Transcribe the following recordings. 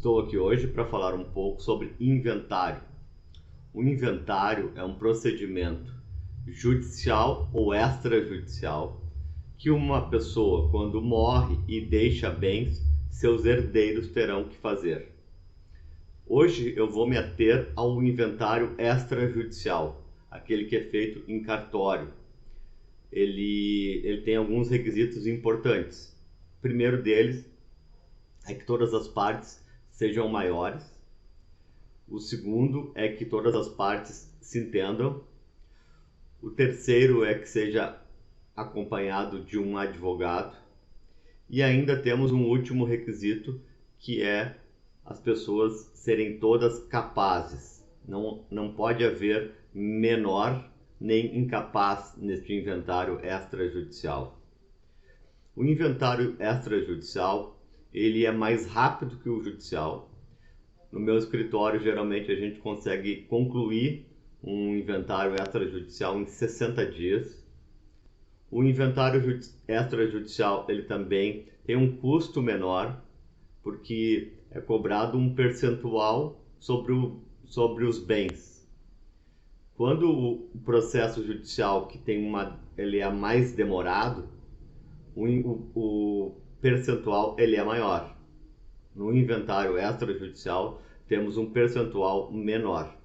Estou aqui hoje para falar um pouco sobre inventário. O inventário é um procedimento judicial ou extrajudicial que uma pessoa, quando morre e deixa bens, seus herdeiros terão que fazer. Hoje eu vou me ater ao inventário extrajudicial, aquele que é feito em cartório. Ele tem alguns requisitos importantes. O primeiro deles é que todas as partes sejam maiores. O segundo é que todas as partes se entendam. O terceiro é que seja acompanhado de um advogado. E ainda temos um último requisito, que é as pessoas serem todas capazes. Não pode haver menor nem incapaz neste inventário extrajudicial. O inventário extrajudicial ele é mais rápido que o judicial. No meu escritório, geralmente, a gente consegue concluir um inventário extrajudicial em 60 dias. O inventário extrajudicial ele também tem um custo menor, porque é cobrado um percentual sobre os bens. Quando o processo judicial ele é mais demorado, o percentual ele é maior. No inventário extrajudicial temos um percentual menor.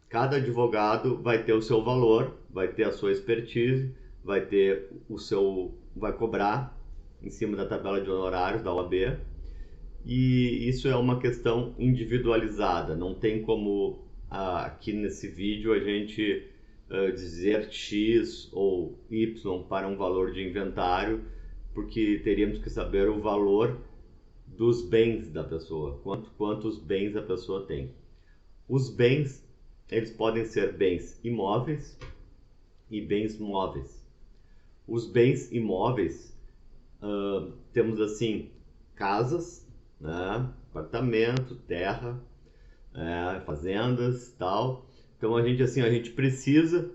Cada advogado vai ter o seu valor, vai ter a sua expertise, vai cobrar em cima da tabela de honorários da OAB, e isso é uma questão individualizada. Não tem como aqui nesse vídeo a gente dizer X ou Y para um valor de inventário, porque teríamos que saber o valor dos bens da pessoa, quantos bens a pessoa tem. Os bens, eles podem ser bens imóveis e bens móveis. Os bens imóveis, temos assim, casas, né, apartamento, terra, fazendas, tal. Então a gente precisa,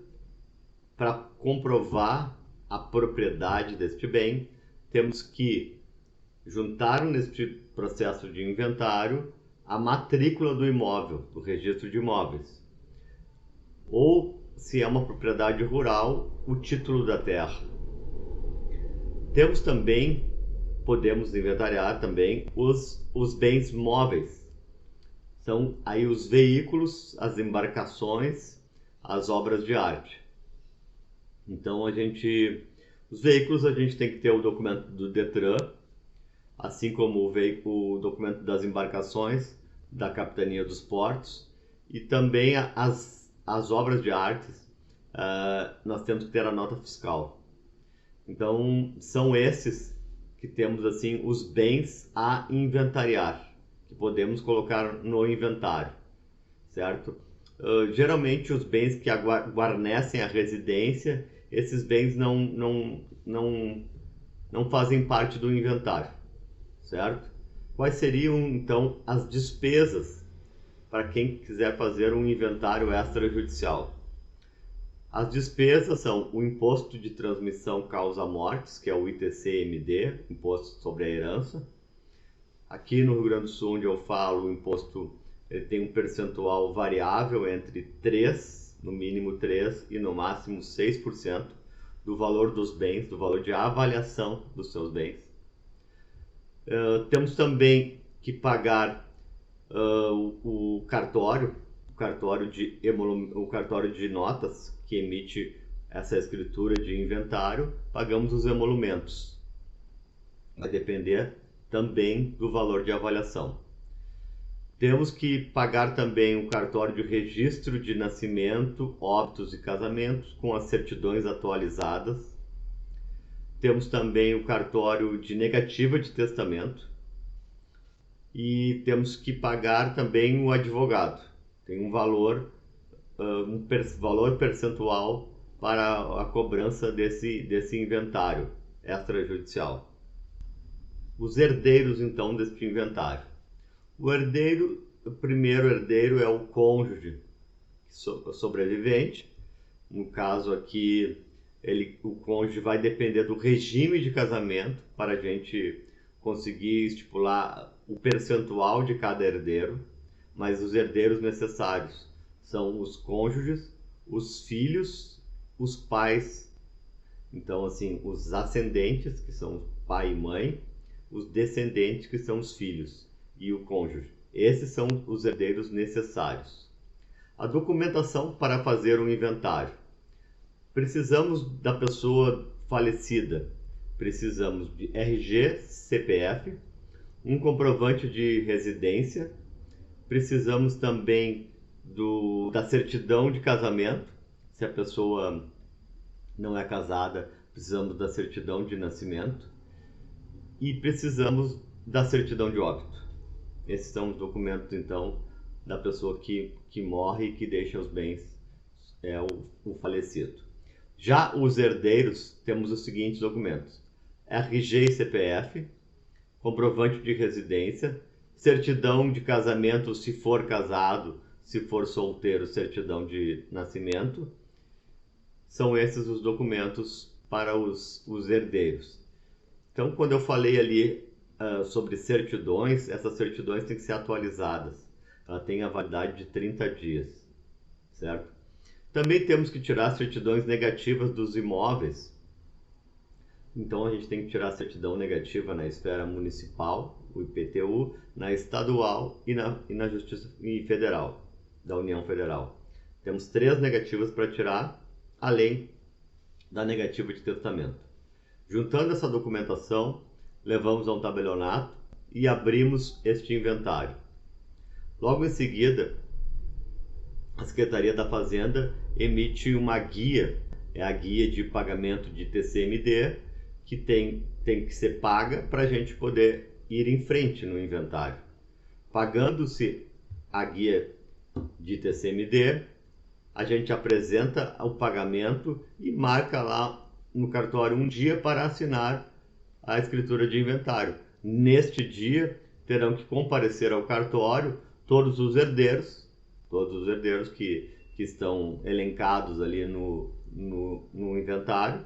para comprovar a propriedade deste bem, temos que juntar neste processo de inventário a matrícula do imóvel, do registro de imóveis. Ou, se é uma propriedade rural, o título da terra. Podemos inventariar também os bens móveis. São aí os veículos, as embarcações, as obras de arte. Então os veículos a gente tem que ter o documento do Detran, assim como o documento das embarcações, da Capitania dos Portos, e também as obras de artes, nós temos que ter a nota fiscal. Então, são esses que temos assim os bens a inventariar, que podemos colocar no inventário, certo? Geralmente os bens que guarnecem a residência, esses bens não fazem parte do inventário, certo? Quais seriam então as despesas para quem quiser fazer um inventário extrajudicial? As despesas são o imposto de transmissão causa-mortes, que é o ITC-MD, Imposto sobre a Herança. Aqui no Rio Grande do Sul, onde eu falo, o imposto ele tem um percentual variável entre 3%, no mínimo 3% e no máximo 6% do valor dos bens, do valor de avaliação dos seus bens. Temos também que pagar o cartório de notas que emite essa escritura de inventário. Pagamos os emolumentos. Vai depender também do valor de avaliação. Temos que pagar também o cartório de registro de nascimento, óbitos e casamentos com as certidões atualizadas. Temos também o cartório de negativa de testamento. E temos que pagar também o advogado. Tem um valor percentual para a cobrança desse inventário extrajudicial. Os herdeiros, então, deste inventário. O primeiro herdeiro é o cônjuge sobrevivente. No caso aqui, o cônjuge vai depender do regime de casamento para a gente conseguir estipular o percentual de cada herdeiro, mas os herdeiros necessários são os cônjuges, os filhos, os pais, então assim, os ascendentes, que são pai e mãe, os descendentes, que são os filhos, e o cônjuge. Esses são os herdeiros necessários. A documentação para fazer um inventário. Precisamos da pessoa falecida, precisamos de RG, CPF, um comprovante de residência, precisamos também da certidão de casamento. Se a pessoa não é casada, precisamos da certidão de nascimento e precisamos da certidão de óbito. Esses são os documentos, então, da pessoa que morre e que deixa os bens, o falecido. Já os herdeiros, temos os seguintes documentos: RG e CPF, comprovante de residência, certidão de casamento se for casado, se for solteiro, certidão de nascimento. São esses os documentos para os herdeiros. Então, quando eu falei ali sobre certidões, essas certidões têm que ser atualizadas. Ela tem a validade de 30 dias, certo? Também temos que tirar certidões negativas dos imóveis. Então, a gente tem que tirar a certidão negativa na esfera municipal, o IPTU, na estadual e na Justiça Federal, da União Federal. Temos 3 negativas para tirar, além da negativa de testamento. Juntando essa documentação, levamos a um tabelionato e abrimos este inventário. Logo em seguida, a Secretaria da Fazenda emite uma guia, é a guia de pagamento de TCMD, que tem que ser paga para a gente poder ir em frente no inventário. Pagando-se a guia de TCMD, a gente apresenta o pagamento e marca lá no cartório um dia para assinar a escritura de inventário. Neste dia, terão que comparecer ao cartório todos os herdeiros que estão elencados ali no inventário,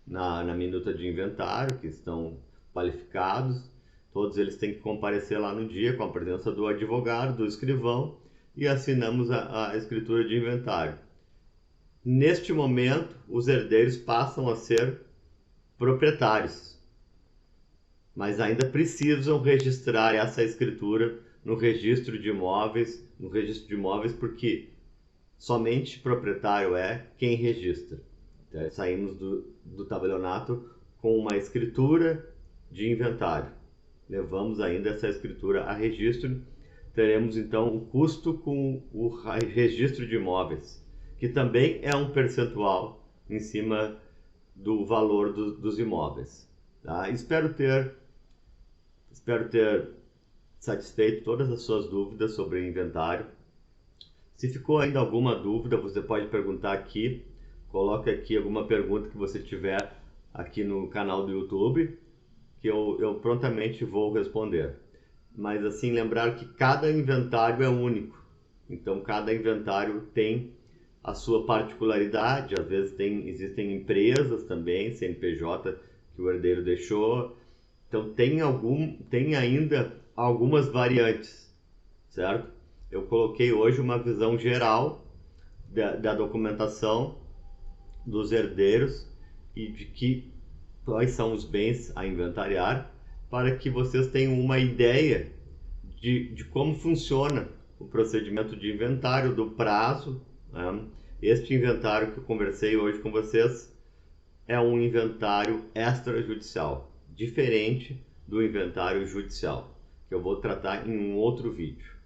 na minuta de inventário, que estão qualificados. Todos eles têm que comparecer lá no dia com a presença do advogado, do escrivão, e assinamos a escritura de inventário. Neste momento, os herdeiros passam a ser proprietários, mas ainda precisam registrar essa escritura no registro de imóveis, porque somente proprietário é quem registra. Então, saímos do tabelionato com uma escritura de inventário. Levamos ainda essa escritura a registro. Teremos então o custo com o registro de imóveis, que também é um percentual em cima do valor dos imóveis. Tá? Espero ter satisfeito todas as suas dúvidas sobre o inventário. Se ficou ainda alguma dúvida, você pode perguntar aqui. Coloque aqui alguma pergunta que você tiver aqui no canal do YouTube, que eu prontamente vou responder. Mas assim, lembrar que cada inventário é único. Então, cada inventário tem a sua particularidade. Às vezes existem empresas também, CNPJ, que o herdeiro deixou. Então, tem ainda algumas variantes, certo? Eu coloquei hoje uma visão geral da documentação dos herdeiros e de quais são os bens a inventariar, para que vocês tenham uma ideia de como funciona o procedimento de inventário, do prazo, né? Este inventário que eu conversei hoje com vocês é um inventário extrajudicial, diferente do inventário judicial, que eu vou tratar em um outro vídeo.